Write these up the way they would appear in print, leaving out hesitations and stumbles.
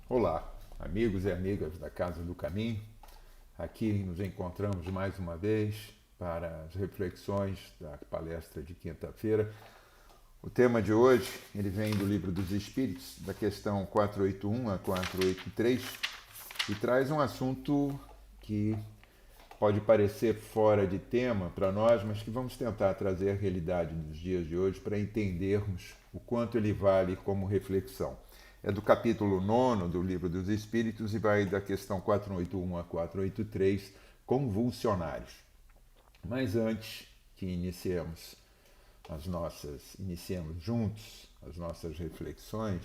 Olá, amigos e amigas da Casa do Caminho. Aqui nos encontramos mais uma vez para as reflexões da palestra de quinta-feira. O tema de hoje, ele vem do Livro dos Espíritos, da questão 481 a 483, e traz um assunto que pode parecer fora de tema para nós, mas que vamos tentar trazer a realidade dos dias de hoje para entendermos o quanto ele vale como reflexão. É do capítulo 9 do Livro dos Espíritos e vai da questão 481 a 483, convulsionários. Mas antes que iniciemos juntos as nossas reflexões,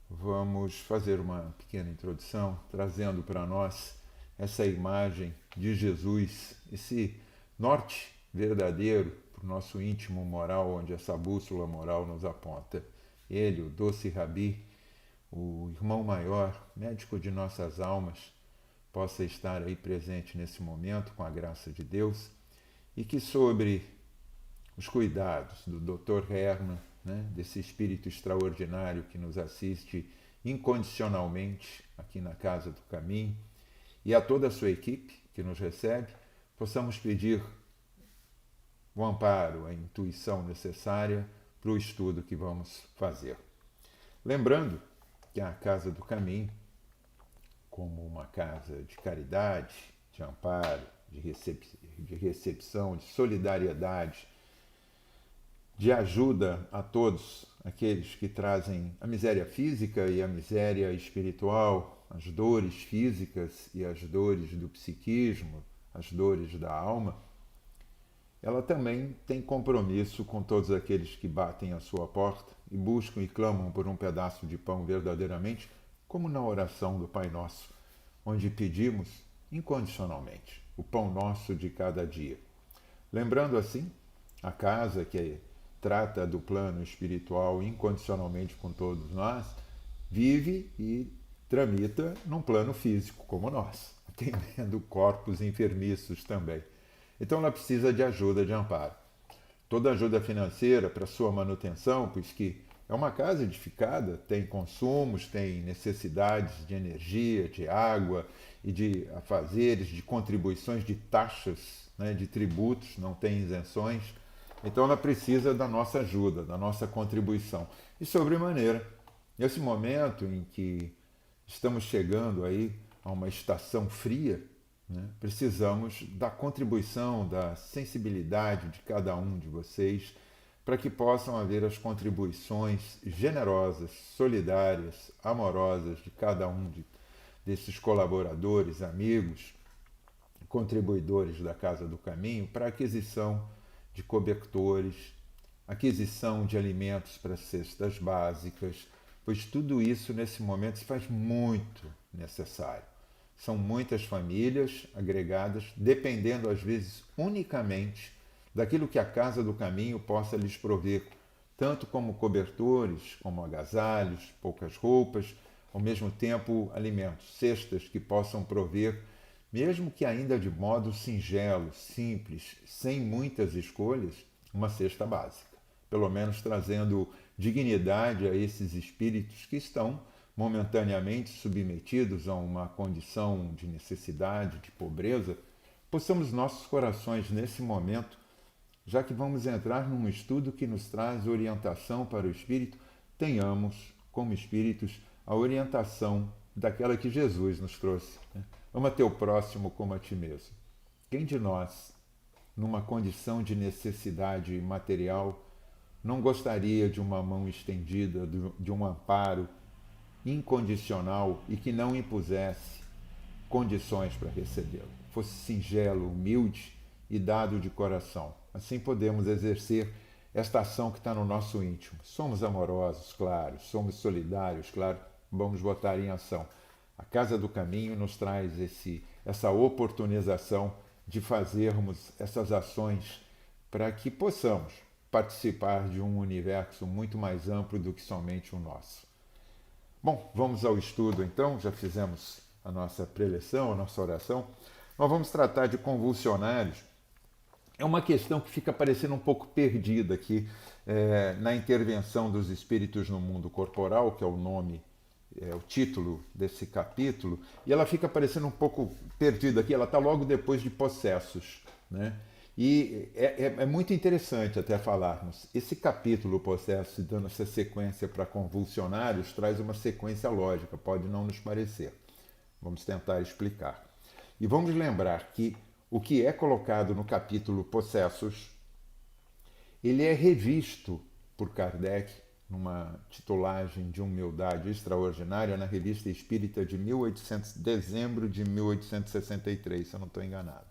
vamos fazer uma pequena introdução, trazendo para nós essa imagem de Jesus, esse norte verdadeiro para o nosso íntimo moral, onde essa bússola moral nos aponta. Ele, o doce Rabi, o irmão maior, médico de nossas almas, possa estar aí presente nesse momento com a graça de Deus e que sobre os cuidados do Dr. Hermann, desse espírito extraordinário que nos assiste incondicionalmente aqui na Casa do Caminho, e a toda a sua equipe que nos recebe, possamos pedir o amparo, a intuição necessária para o estudo que vamos fazer. Lembrando que a Casa do Caminho, como uma casa de caridade, de amparo, de recepção, de solidariedade, de ajuda a todos aqueles que trazem a miséria física e a miséria espiritual, as dores físicas e as dores do psiquismo, as dores da alma, ela também tem compromisso com todos aqueles que batem à sua porta e buscam e clamam por um pedaço de pão verdadeiramente, como na oração do Pai Nosso, onde pedimos incondicionalmente o pão nosso de cada dia. Lembrando assim, a casa que trata do plano espiritual incondicionalmente com todos nós, vive e tramita num plano físico como nós, atendendo corpos enfermiços também. Então ela precisa de ajuda, de amparo. Toda ajuda financeira para sua manutenção, pois que é uma casa edificada, tem consumos, tem necessidades de energia, de água e de afazeres, de contribuições, de taxas, de tributos, não tem isenções. Então ela precisa da nossa ajuda, da nossa contribuição. E sobremaneira, nesse momento em que estamos chegando aí a uma estação fria, precisamos da contribuição, da sensibilidade de cada um de vocês para que possam haver as contribuições generosas, solidárias, amorosas de cada um desses colaboradores, amigos, contribuidores da Casa do Caminho para a aquisição de cobertores, aquisição de alimentos para cestas básicas, pois tudo isso nesse momento se faz muito necessário. São muitas famílias agregadas, dependendo às vezes unicamente daquilo que a Casa do Caminho possa lhes prover, tanto como cobertores, como agasalhos, poucas roupas, ao mesmo tempo alimentos, cestas que possam prover, mesmo que ainda de modo singelo, simples, sem muitas escolhas, uma cesta básica, pelo menos trazendo dignidade a esses espíritos que estão momentaneamente submetidos a uma condição de necessidade, de pobreza, possamos nossos corações nesse momento, já que vamos entrar num estudo que nos traz orientação para o espírito, tenhamos como espíritos a orientação daquela que Jesus nos trouxe. Ama teu próximo como a ti mesmo. Quem de nós, numa condição de necessidade material, não gostaria de uma mão estendida, de um amparo incondicional e que não impusesse condições para recebê-lo? Fosse singelo, humilde e dado de coração. Assim podemos exercer esta ação que está no nosso íntimo. Somos amorosos, claro, somos solidários, claro, vamos botar em ação. A Casa do Caminho nos traz essa oportunização de fazermos essas ações para que possamos participar de um universo muito mais amplo do que somente o nosso. Bom, vamos ao estudo então, já fizemos a nossa preleção, a nossa oração. Nós vamos tratar de convulsionários. É uma questão que fica parecendo um pouco perdida aqui na intervenção dos espíritos no mundo corporal, que é o nome é o título desse capítulo, e ela fica parecendo um pouco perdida aqui, ela está logo depois de Possessos, né? E é muito interessante até falarmos. Esse capítulo, Possessos, dando essa sequência para Convulsionários, traz uma sequência lógica, pode não nos parecer. Vamos tentar explicar. E vamos lembrar que o que é colocado no capítulo Possessos, ele é revisto por Kardec numa titulagem de humildade extraordinária na Revista Espírita de dezembro de 1863, se eu não estou enganado.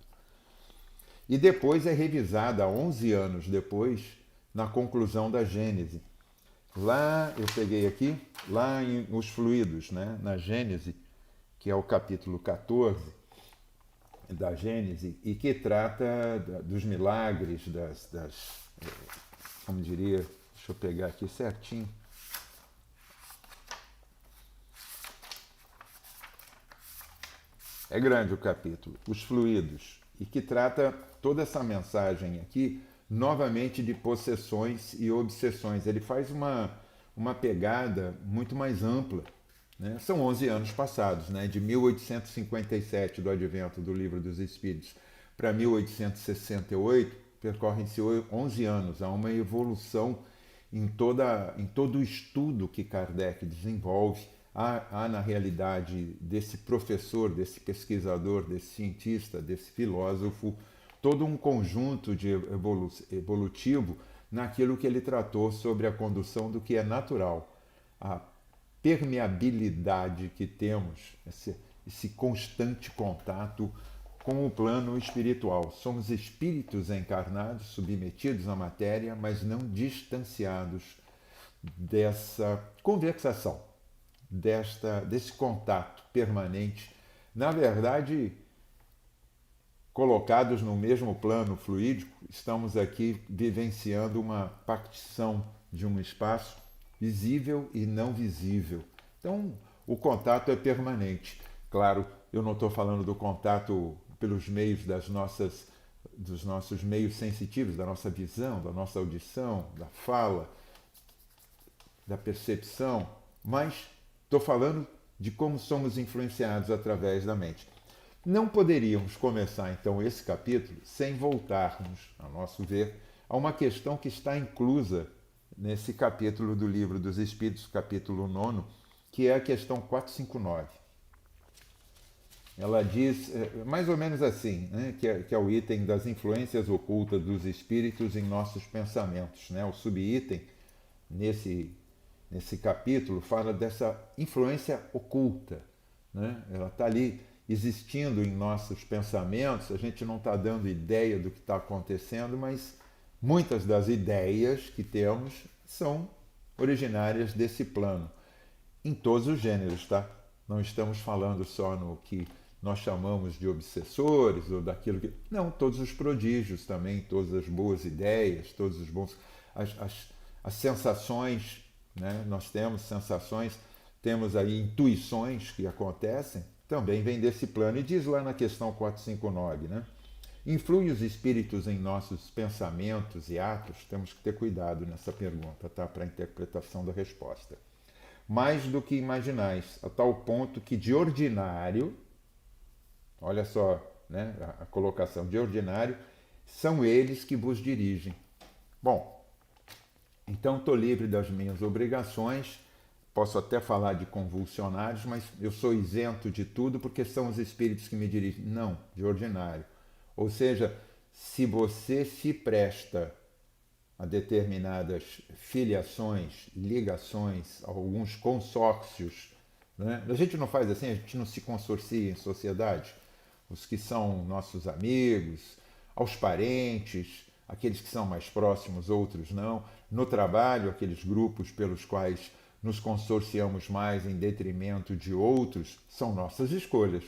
E depois é revisada, 11 anos depois, na conclusão da Gênese. Lá, eu peguei aqui, lá em Os Fluidos, né, na Gênese, que é o capítulo 14 da Gênese, e que trata dos milagres, como diria, deixa eu pegar aqui certinho. É grande o capítulo, Os Fluidos, e que trata toda essa mensagem aqui, novamente, de possessões e obsessões. Ele faz uma pegada muito mais ampla, né? São 11 anos passados, né? De 1857, do advento do Livro dos Espíritos, para 1868, percorrem-se 11 anos. Há uma evolução em todo o estudo que Kardec desenvolve. Há, na realidade, desse professor, desse pesquisador, desse cientista, desse filósofo, todo um conjunto de evolutivo naquilo que ele tratou sobre a condução do que é natural, a permeabilidade que temos, esse constante contato com o plano espiritual. Somos espíritos encarnados, submetidos à matéria, mas não distanciados dessa conversação, desse contato permanente. Na verdade, colocados no mesmo plano fluídico, estamos aqui vivenciando uma partição de um espaço visível e não visível. Então, o contato é permanente. Claro, eu não estou falando do contato pelos meios dos nossos meios sensitivos, da nossa visão, da nossa audição, da fala, da percepção, mas estou falando de como somos influenciados através da mente. Não poderíamos começar, então, esse capítulo sem voltarmos, a nosso ver, a uma questão que está inclusa nesse capítulo do Livro dos Espíritos, capítulo 9, que é a questão 459. Ela diz mais ou menos assim, né, que é o item das influências ocultas dos espíritos em nossos pensamentos, né? O subitem, nesse capítulo, fala dessa influência oculta, né? Ela está ali existindo em nossos pensamentos, a gente não está dando ideia do que está acontecendo, mas muitas das ideias que temos são originárias desse plano, em todos os gêneros, tá? Não estamos falando só no que nós chamamos de obsessores ou daquilo que... Não, todos os prodígios também, todas as boas ideias, todos os bons... As sensações, né? Nós temos sensações, temos aí intuições que acontecem, também vem desse plano. E diz lá na questão 459, né? Influi os espíritos em nossos pensamentos e atos? Temos que ter cuidado nessa pergunta, tá? Para a interpretação da resposta. Mais do que imaginais, a tal ponto que de ordinário, olha só, né, a colocação de ordinário, são eles que vos dirigem. Bom, então estou livre das minhas obrigações, posso até falar de convulsionários, mas eu sou isento de tudo porque são os espíritos que me dirigem. Não, de ordinário. Ou seja, se você se presta a determinadas filiações, ligações, alguns consórcios, né? A gente não faz assim, a gente não se consorcia em sociedade. Os que são nossos amigos, aos parentes, aqueles que são mais próximos, outros não. No trabalho, aqueles grupos pelos quais nos consorciamos mais em detrimento de outros, são nossas escolhas,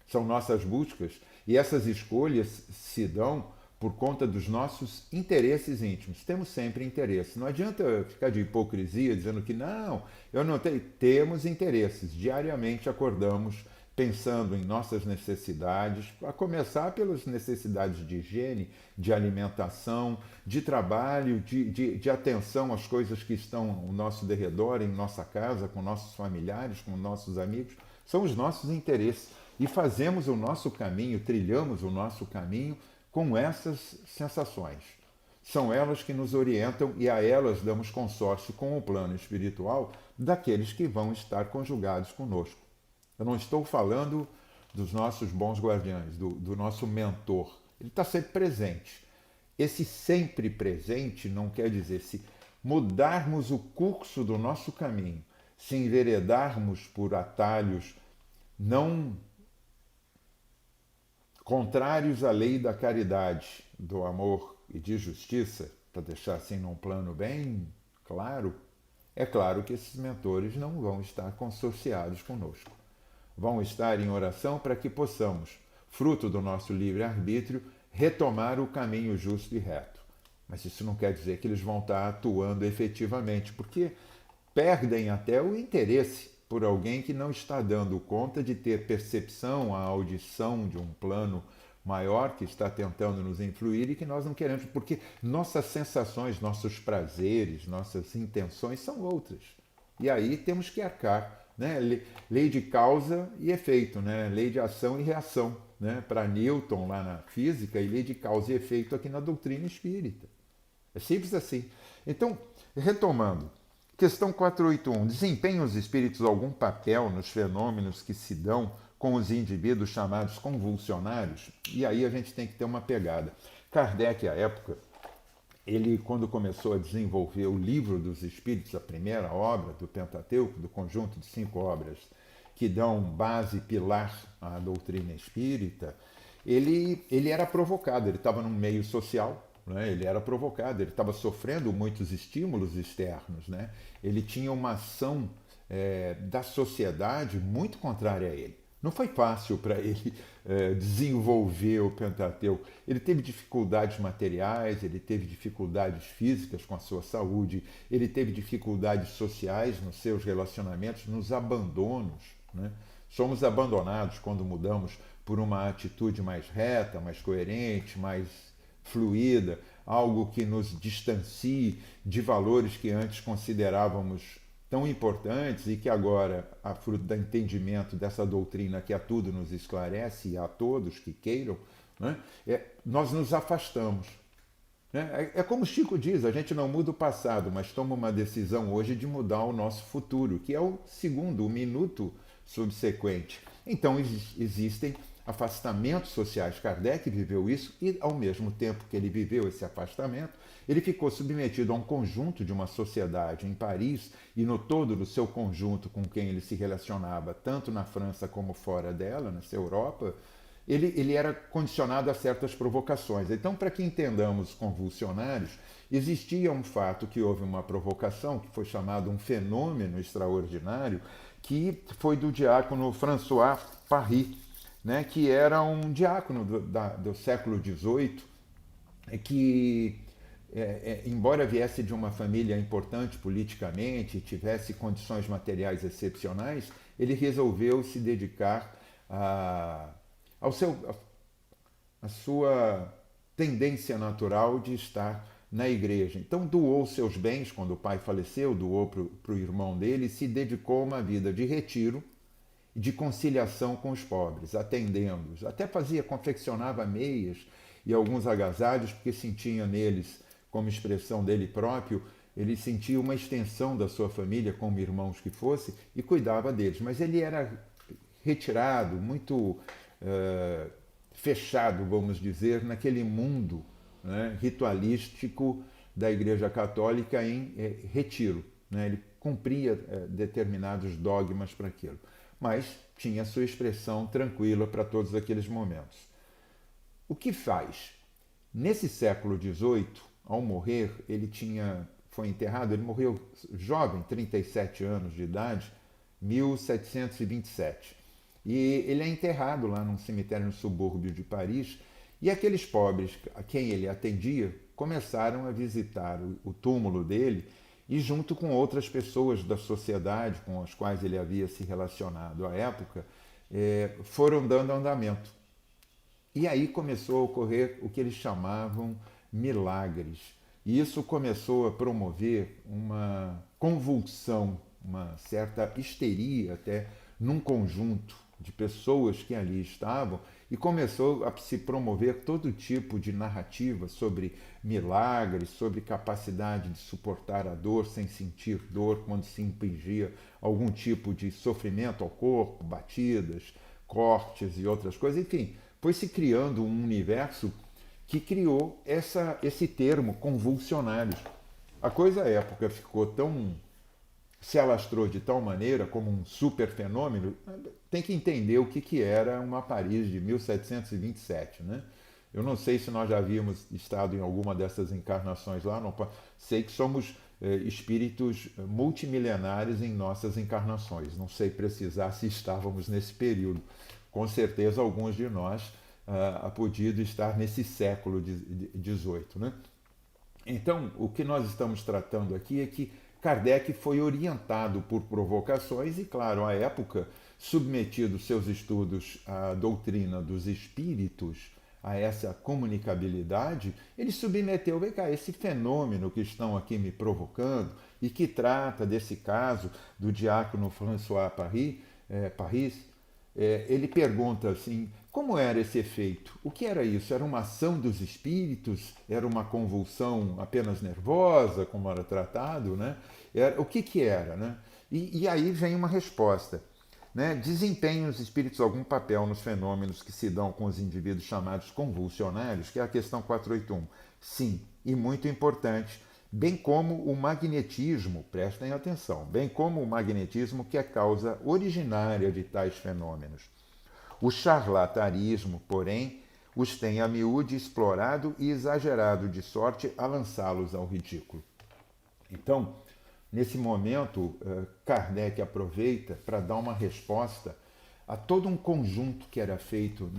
são nossas buscas. E essas escolhas se dão por conta dos nossos interesses íntimos. Temos sempre interesse. Não adianta ficar de hipocrisia dizendo que não, eu não tenho. Temos interesses. Diariamente acordamos pensando em nossas necessidades, a começar pelas necessidades de higiene, de alimentação, de trabalho, de atenção às coisas que estão ao nosso derredor, em nossa casa, com nossos familiares, com nossos amigos. São os nossos interesses. E fazemos o nosso caminho, trilhamos o nosso caminho com essas sensações. São elas que nos orientam e a elas damos consórcio com o plano espiritual daqueles que vão estar conjugados conosco. Eu não estou falando dos nossos bons guardiães, do nosso mentor. Ele está sempre presente. Esse sempre presente não quer dizer se mudarmos o curso do nosso caminho, se enveredarmos por atalhos não contrários à lei da caridade, do amor e de justiça, para deixar assim num plano bem claro, é claro que esses mentores não vão estar consorciados conosco. Vão estar em oração para que possamos, fruto do nosso livre-arbítrio, retomar o caminho justo e reto. Mas isso não quer dizer que eles vão estar atuando efetivamente, porque perdem até o interesse por alguém que não está dando conta de ter percepção, a audição de um plano maior que está tentando nos influir e que nós não queremos, porque nossas sensações, nossos prazeres, nossas intenções são outras. E aí temos que arcar, né? Lei de causa e efeito, né? Lei de ação e reação, né? Para Newton lá na física e lei de causa e efeito aqui na doutrina espírita. É simples assim. Então, retomando, questão 481. Desempenham os espíritos algum papel nos fenômenos que se dão com os indivíduos chamados convulsionários? E aí a gente tem que ter uma pegada. Kardec, à época, ele, quando começou a desenvolver o Livro dos Espíritos, a primeira obra do Pentateuco, do conjunto de 5 obras que dão base, pilar à doutrina espírita, ele era provocado, ele estava num meio social, né? Ele era provocado, ele estava sofrendo muitos estímulos externos, né? Ele tinha uma ação da sociedade muito contrária a ele. Não foi fácil para ele desenvolver o Pentateuco. Ele teve dificuldades materiais, ele teve dificuldades físicas com a sua saúde, ele teve dificuldades sociais nos seus relacionamentos, nos abandonos, né? Somos abandonados quando mudamos por uma atitude mais reta, mais coerente, mais fluida, algo que nos distancie de valores que antes considerávamos tão importantes e que agora, a fruto do entendimento dessa doutrina que a tudo nos esclarece e a todos que queiram, né, nós nos afastamos. Né? É como Chico diz, a gente não muda o passado, mas toma uma decisão hoje de mudar o nosso futuro, que é o segundo, o minuto subsequente. Então existem afastamentos sociais. Kardec viveu isso e, ao mesmo tempo que ele viveu esse afastamento, ele ficou submetido a um conjunto de uma sociedade em Paris e no todo do seu conjunto com quem ele se relacionava, tanto na França como fora dela, nessa Europa, ele era condicionado a certas provocações. Então, para que entendamos convulsionários, existia um fato que houve uma provocação, que foi chamado um fenômeno extraordinário, que foi do diácono François Paris, né, que era um diácono do século XVIII, que, embora viesse de uma família importante politicamente, tivesse condições materiais excepcionais, ele resolveu se dedicar à sua tendência natural de estar na igreja. Então doou seus bens quando o pai faleceu, doou para o irmão dele e se dedicou a uma vida de retiro, de conciliação com os pobres, atendendo-os. Até confeccionava meias e alguns agasalhos, porque sentia neles, como expressão dele próprio, ele sentia uma extensão da sua família, como irmãos que fosse, e cuidava deles. Mas ele era retirado, muito fechado, vamos dizer, naquele mundo, né, ritualístico da Igreja Católica em retiro. Né? Ele cumpria determinados dogmas para aquilo, mas tinha sua expressão tranquila para todos aqueles momentos. O que faz? Nesse século XVIII, ao morrer, foi enterrado, ele morreu jovem, 37 anos de idade, 1727. E ele é enterrado lá num cemitério no subúrbio de Paris, e aqueles pobres a quem ele atendia começaram a visitar o túmulo dele, e junto com outras pessoas da sociedade com as quais ele havia se relacionado à época, foram dando andamento. E aí começou a ocorrer o que eles chamavam milagres. E isso começou a promover uma convulsão, uma certa histeria até num conjunto de pessoas que ali estavam, e começou a se promover todo tipo de narrativa sobre milagres, sobre capacidade de suportar a dor sem sentir dor quando se infligia algum tipo de sofrimento ao corpo, batidas, cortes e outras coisas. Enfim, foi se criando um universo que criou esse termo, convulsionários. A coisa à época ficou tão, se alastrou de tal maneira como um super fenômeno. Tem que entender o que era uma Paris de 1727, né? Eu não sei se nós já havíamos estado em alguma dessas encarnações lá, não sei que somos espíritos multimilenares em nossas encarnações. Não sei precisar se estávamos nesse período. Com certeza alguns de nós podido estar nesse século XVIII, né? Então, o que nós estamos tratando aqui é que Kardec foi orientado por provocações e, claro, à época, submetido seus estudos à doutrina dos espíritos, a essa comunicabilidade, ele submeteu, vem cá, esse fenômeno que estão aqui me provocando e que trata desse caso do diácono François Paris, ele pergunta assim, como era esse efeito? O que era isso? Era uma ação dos espíritos? Era uma convulsão apenas nervosa, como era tratado? Né? O que era? Né? E aí vem uma resposta. Né? Desempenham os espíritos algum papel nos fenômenos que se dão com os indivíduos chamados convulsionários, que é a questão 481. Sim, e muito importante, bem como o magnetismo, prestem atenção, bem como o magnetismo que é causa originária de tais fenômenos. O charlatanismo, porém, os tem a miúde explorado e exagerado de sorte a lançá-los ao ridículo. Então, nesse momento, Kardec aproveita para dar uma resposta a todo um conjunto que era feito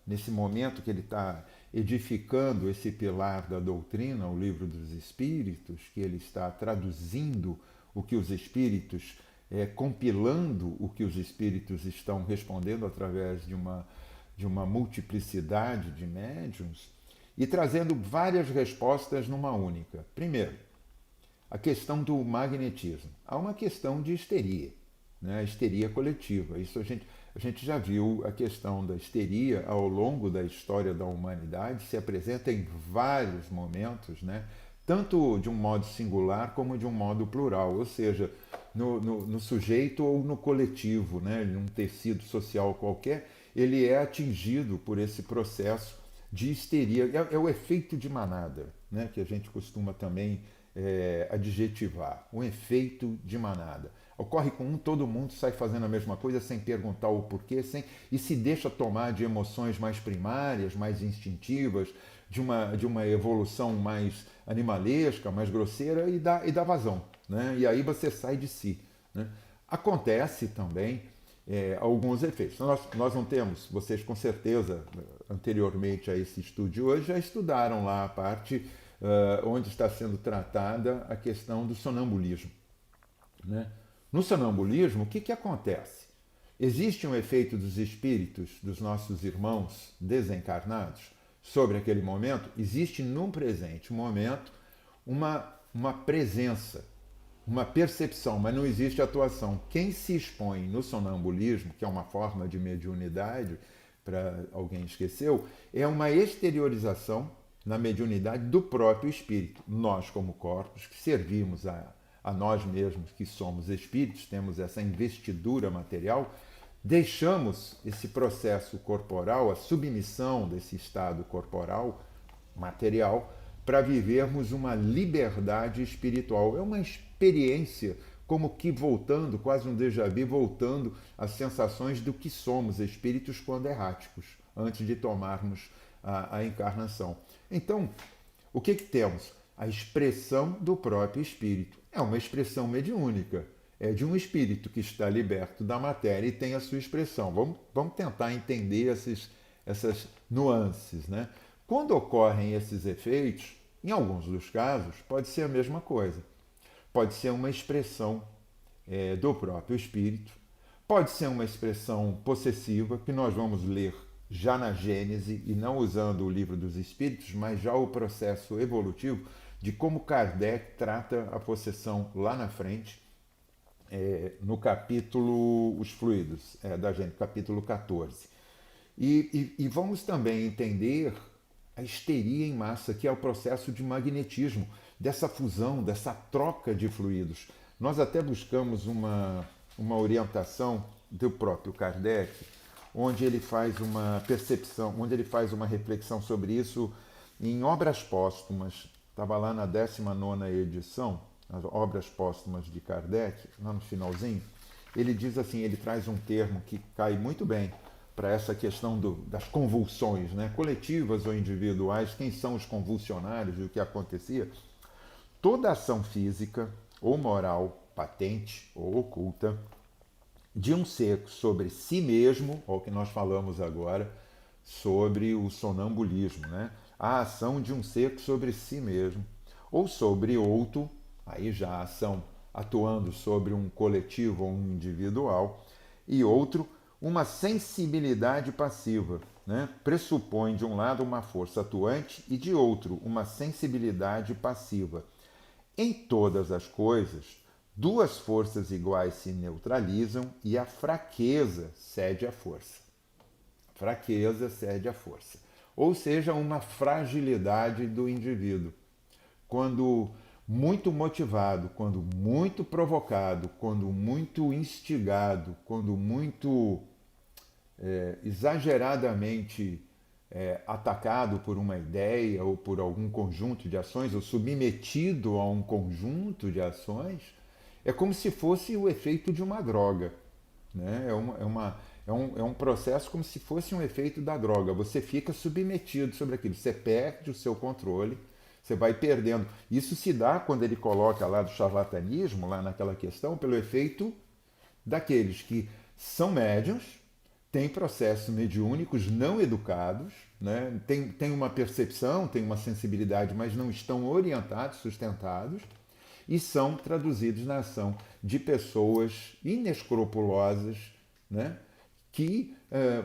nesse momento que ele está edificando esse pilar da doutrina, o Livro dos Espíritos, que ele está traduzindo o que os espíritos compilando o que os espíritos estão respondendo através de uma multiplicidade de médiums e trazendo várias respostas numa única. Primeiro, a questão do magnetismo. Há uma questão de histeria, né? A histeria coletiva. Isso a gente já viu a questão da histeria ao longo da história da humanidade, se apresenta em vários momentos, né? Tanto de um modo singular como de um modo plural, ou seja, no sujeito ou no coletivo, né? Num tecido social qualquer, ele é atingido por esse processo de histeria. É o efeito de manada, né? Que a gente costuma também adjetivar, um efeito de manada. Ocorre com todo mundo sai fazendo a mesma coisa sem perguntar o porquê, e se deixa tomar de emoções mais primárias, mais instintivas, de uma evolução mais animalesca, mais grosseira e dá vazão. Né? E aí você sai de si. Né? Acontece também alguns efeitos. Nós não temos, vocês com certeza, anteriormente a esse estudo de hoje, já estudaram lá a parte onde está sendo tratada a questão do sonambulismo. Né? No sonambulismo, o que acontece? Existe um efeito dos espíritos dos nossos irmãos desencarnados sobre aquele momento? Existe num presente momento uma presença, uma percepção, mas não existe atuação. Quem se expõe no sonambulismo, que é uma forma de mediunidade, para alguém esqueceu, é uma exteriorização na mediunidade do próprio espírito. Nós, como corpos, que servimos a nós mesmos, que somos espíritos, temos essa investidura material, deixamos esse processo corporal, a submissão desse estado corporal, material, para vivermos uma liberdade espiritual. É uma experiência como que voltando, quase um déjà vu, voltando às sensações do que somos espíritos quando erráticos, antes de tomarmos a encarnação. Então, o que temos? A expressão do próprio espírito. É uma expressão mediúnica. É de um espírito que está liberto da matéria e tem a sua expressão. Vamos tentar entender essas nuances. Né? Quando ocorrem esses efeitos, em alguns dos casos, pode ser a mesma coisa. Pode ser uma expressão do próprio espírito, Pode ser uma expressão possessiva, que nós vamos ler já na Gênese, e não usando o Livro dos Espíritos, mas já o processo evolutivo de como Kardec trata a possessão lá na frente, no capítulo Os Fluidos, da Gênese, capítulo 14. E vamos também entender a histeria em massa, que é o processo de magnetismo, dessa fusão, dessa troca de fluidos. Nós até buscamos uma orientação do próprio Kardec, onde ele faz uma percepção, onde ele faz uma reflexão sobre isso em Obras Póstumas. Estava lá na 19ª edição, as Obras Póstumas de Kardec, lá no finalzinho. Ele diz assim, ele traz um termo que cai muito bem para essa questão das convulsões, né? Coletivas ou individuais, quem são os convulsionários e o que acontecia. Toda ação física ou moral, patente ou oculta, de um ser sobre si mesmo, ou o que nós falamos agora, sobre o sonambulismo, né? A ação de um ser sobre si mesmo, ou sobre outro, aí já a ação atuando sobre um coletivo ou um individual, e outro, uma sensibilidade passiva, né? Pressupõe de um lado uma força atuante e de outro uma sensibilidade passiva. Em todas as coisas, duas forças iguais se neutralizam e a fraqueza cede à força. Fraqueza cede à força. Ou seja, uma fragilidade do indivíduo. Quando muito motivado, quando muito provocado, quando muito instigado, quando muito exageradamente atacado por uma ideia ou por algum conjunto de ações, ou submetido a um conjunto de ações, é como se fosse o efeito de uma droga. Né? É um processo como se fosse um efeito da droga. Você fica submetido sobre aquilo, você perde o seu controle, você vai perdendo. Isso se dá quando ele coloca lá do charlatanismo, lá naquela questão, pelo efeito daqueles que são médiuns, têm processos mediúnicos não educados, né? Tem uma percepção, tem uma sensibilidade, mas não estão orientados, sustentados, e são traduzidos na ação de pessoas inescrupulosas, né? Que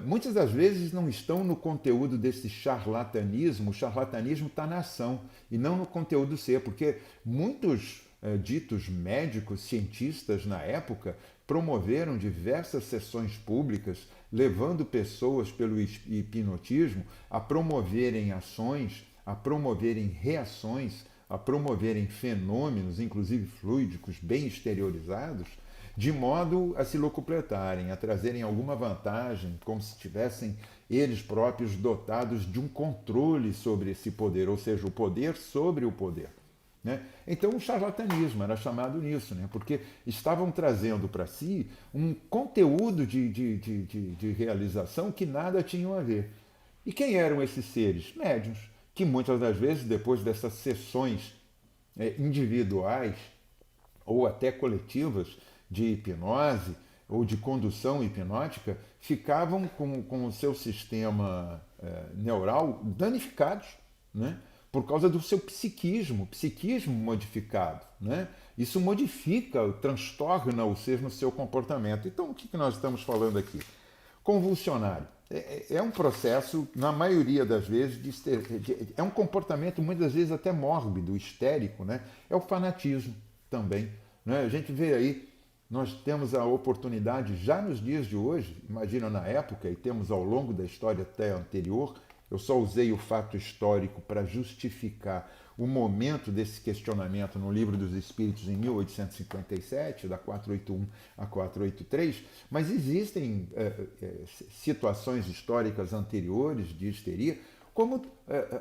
muitas das vezes não estão no conteúdo desse charlatanismo. O charlatanismo está na ação e não no conteúdo do ser, porque muitos ditos médicos, cientistas na época, promoveram diversas sessões públicas, levando pessoas pelo hipnotismo a promoverem ações, a promoverem reações, a promoverem fenômenos, inclusive fluídicos, bem exteriorizados, de modo a se locupletarem, a trazerem alguma vantagem, como se tivessem eles próprios dotados de um controle sobre esse poder, ou seja, o poder sobre o poder. Né? Então o charlatanismo era chamado nisso, né? Porque estavam trazendo para si um conteúdo de realização que nada tinham a ver. E quem eram esses seres? Médiuns, que muitas das vezes, depois dessas sessões individuais ou até coletivas de hipnose ou de condução hipnótica, ficavam com o seu sistema neural danificados, né? Por causa do seu psiquismo modificado. Né? Isso modifica, transtorna o ser no seu comportamento. Então, o que nós estamos falando aqui? Convulsionário. É um processo, na maioria das vezes, é um comportamento muitas vezes até mórbido, histérico. Né? É o fanatismo também. Né? A gente vê aí, nós temos a oportunidade já nos dias de hoje, imagina na época, e temos ao longo da história até anterior. Eu só usei o fato histórico para justificar o momento desse questionamento no Livro dos Espíritos em 1857, da 481 a 483, mas existem situações históricas anteriores de histeria, como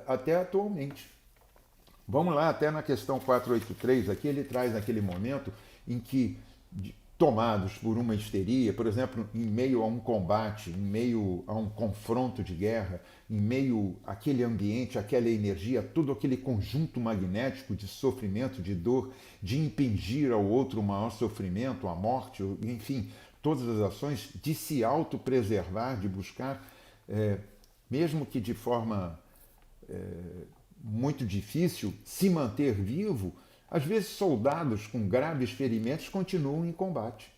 até atualmente. Vamos lá, até na questão 483, aqui ele traz naquele momento em que, tomados por uma histeria, por exemplo, em meio a um combate, em meio a um confronto de guerra, em meio àquele ambiente, àquela energia, todo aquele conjunto magnético de sofrimento, de dor, de impingir ao outro o maior sofrimento, a morte, enfim, todas as ações de se autopreservar, de buscar, mesmo que de forma muito difícil, se manter vivo. Às vezes soldados com graves ferimentos continuam em combate.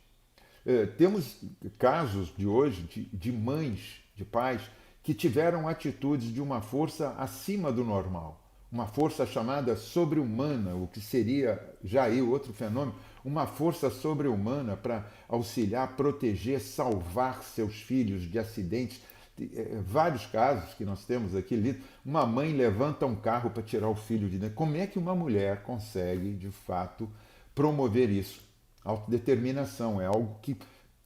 Temos casos de hoje de mães, de pais, que tiveram atitudes de uma força acima do normal, uma força chamada sobre-humana, o que seria já aí outro fenômeno, uma força sobre-humana para auxiliar, proteger, salvar seus filhos de acidentes. Vários casos que nós temos aqui lido, uma mãe levanta um carro para tirar o filho de dentro. Como é que uma mulher consegue, de fato, promover isso? Autodeterminação é algo que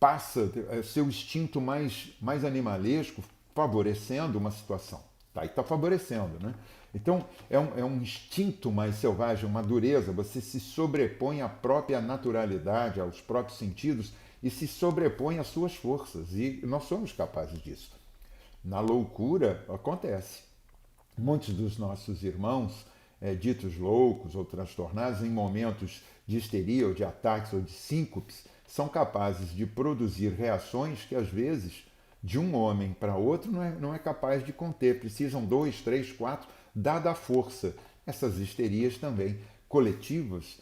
passa seu instinto mais animalesco, favorecendo uma situação. Tá? E está favorecendo, né? Então, é um instinto mais selvagem, uma dureza. Você se sobrepõe à própria naturalidade, aos próprios sentidos, e se sobrepõe às suas forças. E nós somos capazes disso. Na loucura, acontece. Muitos dos nossos irmãos, ditos loucos ou transtornados, em momentos de histeria ou de ataques ou de síncopes, são capazes de produzir reações que, às vezes, de um homem para outro não é capaz de conter. Precisam 2, 3, 4, dada a força. Essas histerias também coletivas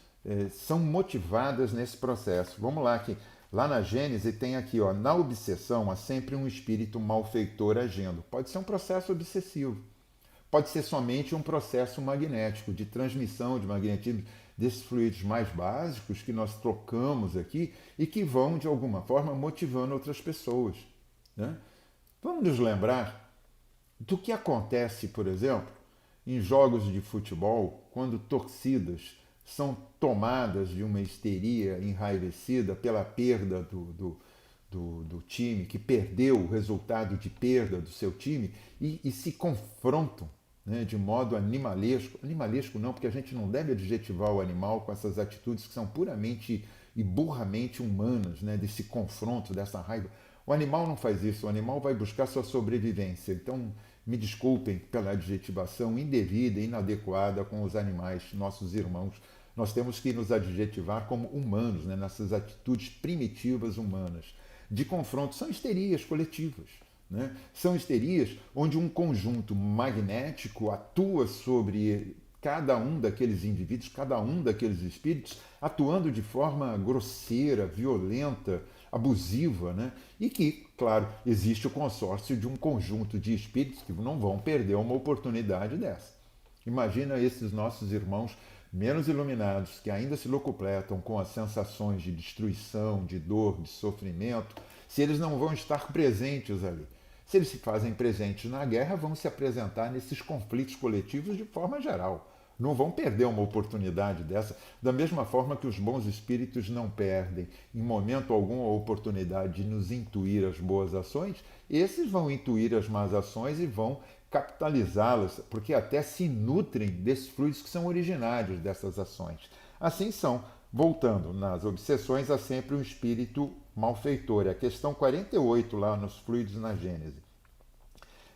são motivadas nesse processo. Vamos lá, que lá na Gênese tem aqui, ó, na obsessão há sempre um espírito malfeitor agindo. Pode ser um processo obsessivo. Pode ser somente um processo magnético, de transmissão de magnetismo desses fluidos mais básicos que nós trocamos aqui e que vão, de alguma forma, motivando outras pessoas. Né? Vamos nos lembrar do que acontece, por exemplo, em jogos de futebol, quando torcidas são tomadas de uma histeria enraivecida pela perda do time, que perdeu o resultado de perda do seu time, e se confrontam, né, de modo animalesco. Animalesco não, porque a gente não deve adjetivar o animal com essas atitudes que são puramente e burramente humanas, né, desse confronto, dessa raiva. O animal não faz isso, o animal vai buscar sua sobrevivência. Então, me desculpem pela adjetivação indevida e inadequada com os animais, nossos irmãos. Nós temos que nos adjetivar como humanos, né, nessas atitudes primitivas humanas. De confronto, são histerias coletivas. Né? São histerias onde um conjunto magnético atua sobre cada um daqueles indivíduos, cada um daqueles espíritos, atuando de forma grosseira, violenta, abusiva, né? E que, claro, existe o consórcio de um conjunto de espíritos que não vão perder uma oportunidade dessa. Imagina esses nossos irmãos menos iluminados, que ainda se locupletam com as sensações de destruição, de dor, de sofrimento, se eles não vão estar presentes ali. Se eles se fazem presentes na guerra, vão se apresentar nesses conflitos coletivos de forma geral. Não vão perder uma oportunidade dessa, da mesma forma que os bons espíritos não perdem, em momento algum, a oportunidade de nos intuir as boas ações. Esses vão intuir as más ações e vão capitalizá-las, porque até se nutrem desses fluidos que são originários dessas ações. Assim são, voltando nas obsessões, há sempre um espírito malfeitor. É a questão 48 lá nos fluidos na Gênese.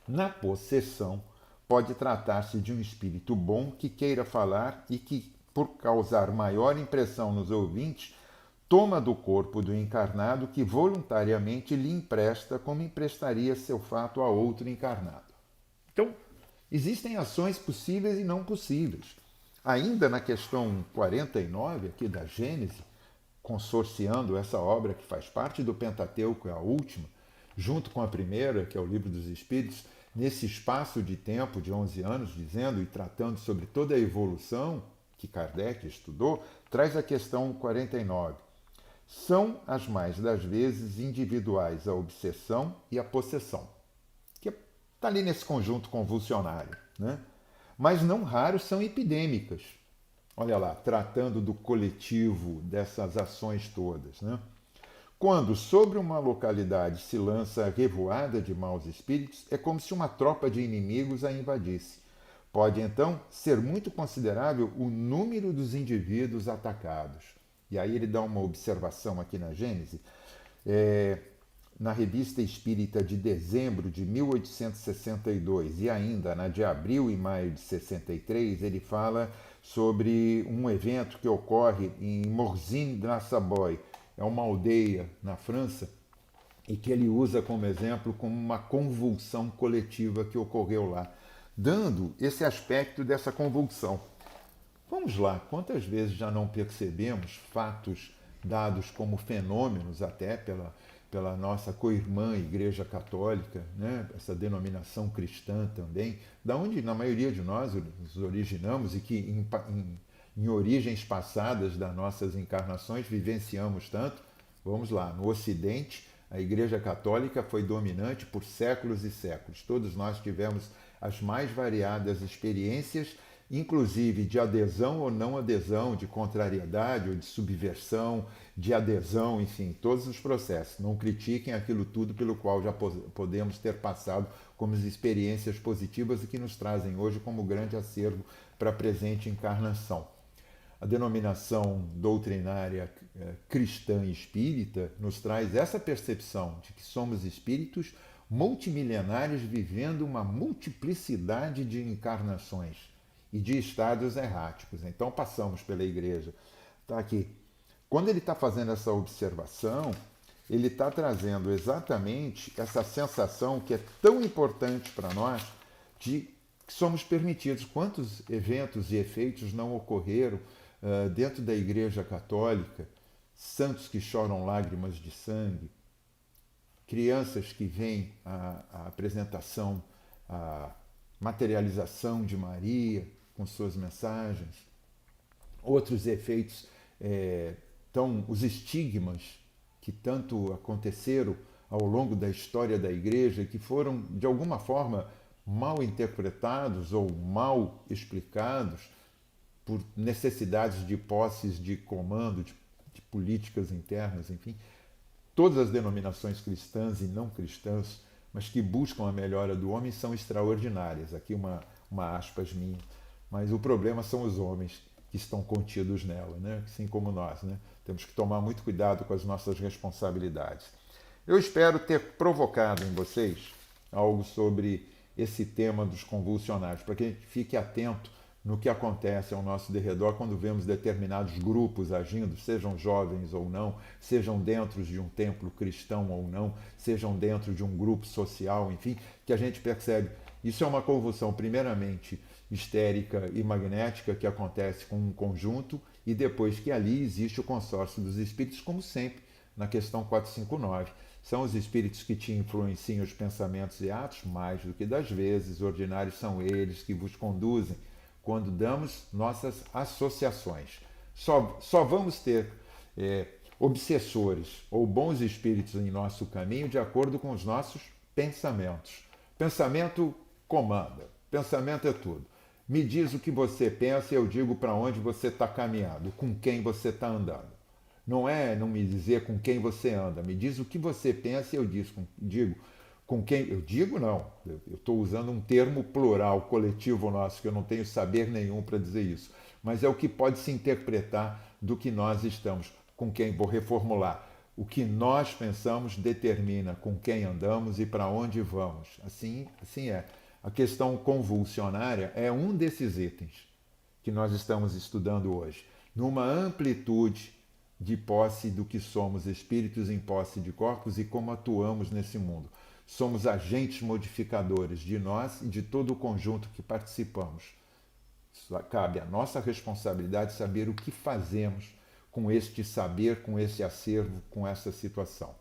Na possessão, pode tratar-se de um espírito bom que queira falar e que, por causar maior impressão nos ouvintes, toma do corpo do encarnado que voluntariamente lhe empresta como emprestaria seu fato a outro encarnado. Então, existem ações possíveis e não possíveis. Ainda na questão 49 aqui da Gênese, consorciando essa obra que faz parte do Pentateuco, é a última, junto com a primeira, que é o Livro dos Espíritos, nesse espaço de tempo de 11 anos, dizendo e tratando sobre toda a evolução que Kardec estudou, traz a questão 49. São as mais das vezes individuais a obsessão e a possessão, que está ali nesse conjunto convulsionário, né? Mas não raros são epidêmicas. Olha lá, tratando do coletivo dessas ações todas, né? Quando sobre uma localidade se lança a revoada de maus espíritos, é como se uma tropa de inimigos a invadisse. Pode, então, ser muito considerável o número dos indivíduos atacados. E aí ele dá uma observação aqui na Gênese. Na Revista Espírita de dezembro de 1862 e ainda na de abril e maio de 63, ele fala sobre um evento que ocorre em Morzine-la-Savoie, é uma aldeia na França, e que ele usa como exemplo como uma convulsão coletiva que ocorreu lá, dando esse aspecto dessa convulsão. Vamos lá, quantas vezes já não percebemos fatos dados como fenômenos até pela nossa co-irmã Igreja Católica, né? Essa denominação cristã também, da onde na maioria de nós nos originamos e que em origens passadas das nossas encarnações vivenciamos tanto. Vamos lá, no Ocidente, a Igreja Católica foi dominante por séculos e séculos. Todos nós tivemos as mais variadas experiências, inclusive de adesão ou não adesão, de contrariedade ou de subversão, de adesão, enfim, todos os processos. Não critiquem aquilo tudo pelo qual já podemos ter passado como experiências positivas e que nos trazem hoje como grande acervo para a presente encarnação. A denominação doutrinária cristã e espírita nos traz essa percepção de que somos espíritos multimilenares vivendo uma multiplicidade de encarnações e de estados erráticos. Então passamos pela igreja. Está aqui. Quando ele está fazendo essa observação, ele está trazendo exatamente essa sensação que é tão importante para nós de que somos permitidos. Quantos eventos e efeitos não ocorreram dentro da Igreja Católica? Santos que choram lágrimas de sangue, crianças que veem a apresentação, a materialização de Maria com suas mensagens, outros efeitos, os estigmas que tanto aconteceram ao longo da história da Igreja, que foram, de alguma forma, mal interpretados ou mal explicados por necessidades de posses de comando, de políticas internas, enfim. Todas as denominações cristãs e não cristãs, mas que buscam a melhora do homem, são extraordinárias. Aqui uma aspas minha. Mas o problema são os homens que estão contidos nela, né? Assim como nós, né? Temos que tomar muito cuidado com as nossas responsabilidades. Eu espero ter provocado em vocês algo sobre esse tema dos convulsionários, para que a gente fique atento no que acontece ao nosso derredor quando vemos determinados grupos agindo, sejam jovens ou não, sejam dentro de um templo cristão ou não, sejam dentro de um grupo social, enfim, que a gente percebe. Isso é uma convulsão, primeiramente, histérica e magnética que acontece com um conjunto e depois que ali existe o consórcio dos espíritos, como sempre, na questão 459. São os espíritos que te influenciam os pensamentos e atos, mais do que das vezes, ordinários são eles que vos conduzem quando damos nossas associações. Só vamos ter obsessores ou bons espíritos em nosso caminho de acordo com os nossos pensamentos. Pensamento comanda, pensamento é tudo. Me diz o que você pensa e eu digo para onde você está caminhando, com quem você está andando. Não me dizer com quem você anda, me diz o que você pensa e eu digo com quem. Eu digo não, eu estou usando um termo plural, coletivo nosso, que eu não tenho saber nenhum para dizer isso, mas é o que pode se interpretar do que nós estamos, com quem, vou reformular. O que nós pensamos determina com quem andamos e para onde vamos. Assim é. A questão convulsionária é um desses itens que nós estamos estudando hoje, numa amplitude de posse do que somos, espíritos em posse de corpos e como atuamos nesse mundo. Somos agentes modificadores de nós e de todo o conjunto que participamos. Cabe a nossa responsabilidade saber o que fazemos com este saber, com esse acervo, com essa situação.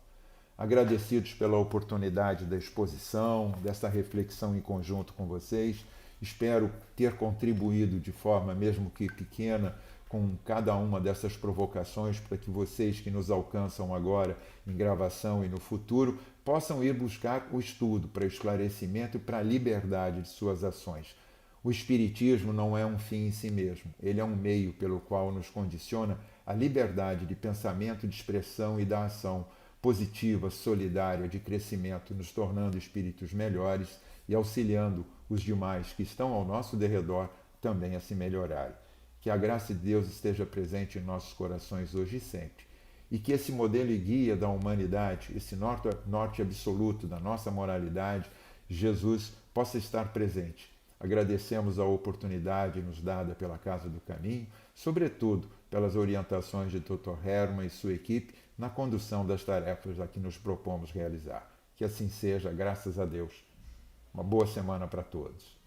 Agradecidos pela oportunidade da exposição, dessa reflexão em conjunto com vocês. Espero ter contribuído de forma, mesmo que pequena, com cada uma dessas provocações para que vocês que nos alcançam agora em gravação e no futuro possam ir buscar o estudo para esclarecimento e para a liberdade de suas ações. O Espiritismo não é um fim em si mesmo, ele é um meio pelo qual nos condiciona a liberdade de pensamento, de expressão e da ação positiva, solidária, de crescimento, nos tornando espíritos melhores e auxiliando os demais que estão ao nosso derredor também a se melhorarem. Que a graça de Deus esteja presente em nossos corações hoje e sempre. E que esse modelo e guia da humanidade, esse norte absoluto da nossa moralidade, Jesus, possa estar presente. Agradecemos a oportunidade nos dada pela Casa do Caminho, sobretudo pelas orientações de Dr. Hermann e sua equipe na condução das tarefas a que nos propomos realizar. Que assim seja, graças a Deus. Uma boa semana para todos.